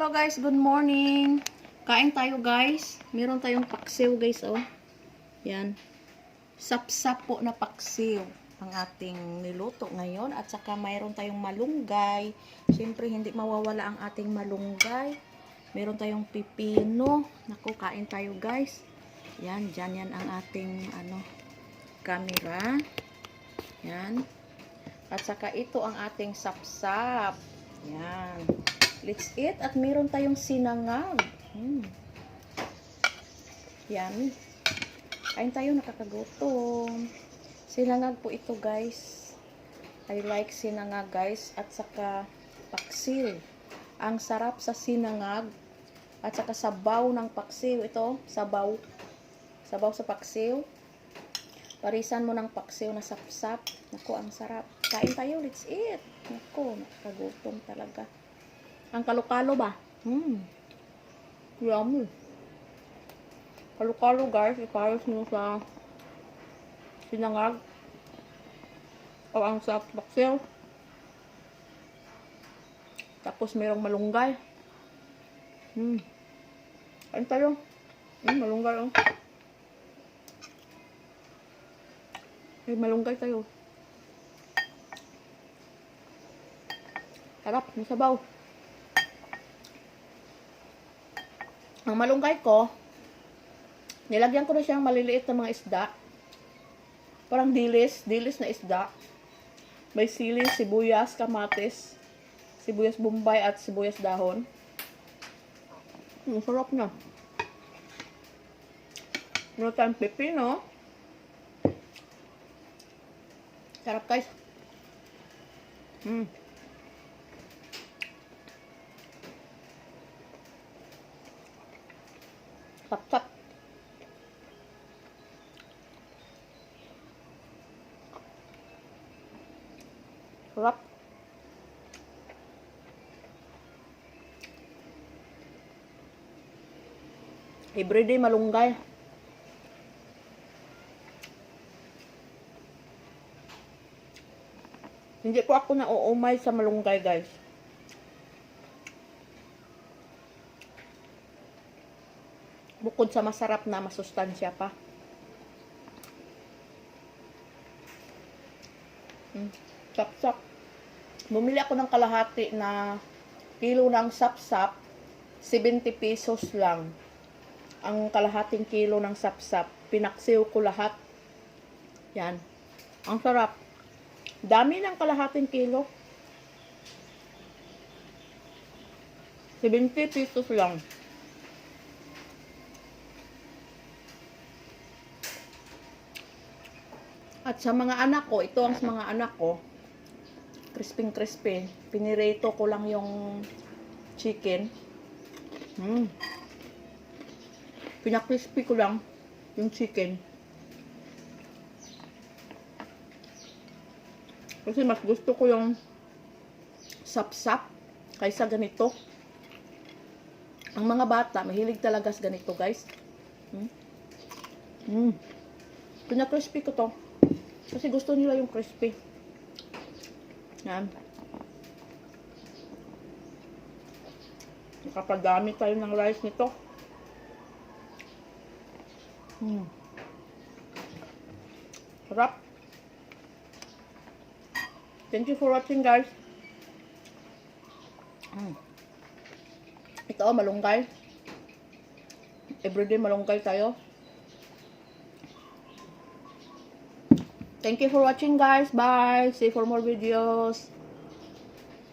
Hello guys, good morning. Kain tayo guys. Meron tayong paksiw guys, oh. Yan. Sap-sap po na paksiw ang ating niluto ngayon. At saka mayroon tayong malunggay. Siyempre hindi mawawala ang ating malunggay. Meron tayong pipino. Naku, kain tayo guys. Yan, dyan yan ang ating camera. Yan. At saka ito ang ating sap-sap. Yan. Let's eat. At meron tayong sinangag. Yan. Kain tayo, nakakagutom. Sinangag po ito guys. I like sinangag guys. At saka paksiw. Ang sarap sa sinangag. At saka sabaw ng paksiw. Ito, sabaw. Sabaw sa paksiw. Parisan mo ng paksiw na sapsap. Naku, ang sarap. Kain tayo, let's eat. Naku, nakakagutom talaga. Ang kalo-kalo ba? Yummy. Kalo-kalo guys, iparos nyo sa sinangag. O ang sa paksiw. Tapos merong malunggay. Kain tayo. Malunggay oh. May malunggay tayo. Harap, may sabaw. Ang malunggay ko, nilagyan ko na siyang maliliit na mga isda. Parang dilis na isda. May sili, sibuyas, kamatis, sibuyas bombay at sibuyas dahon. Sarap na. Meron tayong pepino. Sarap guys. Sap-sap. Sarap. Everyday malunggay. Hindi po ako nauumay sa malunggay guys. Bukod sa masarap na masustansya pa. Sap-sap. Bumili ako ng kalahati na kilo ng sap-sap. 70 pesos lang. Ang kalahating kilo ng sap-sap. Pinaksiw ko lahat. Yan. Ang sarap. Dami ng kalahating kilo. 70 pesos lang. At sa mga anak ko, ito ang sa mga anak ko, crispy. Pinirito ko lang yung chicken. Pinakrispy ko lang yung chicken. Kasi mas gusto ko yung sap-sap kaysa ganito. Ang mga bata, mahilig talaga sa ganito guys. Pinakrispy ko to. Kasi gusto nila yung crispy. Yan. Nakapadami tayo ng rice nito. Sarap. Thank you for watching guys. Ito malunggay. Everyday malunggay tayo. Thank you for watching guys. Bye. See you for more videos.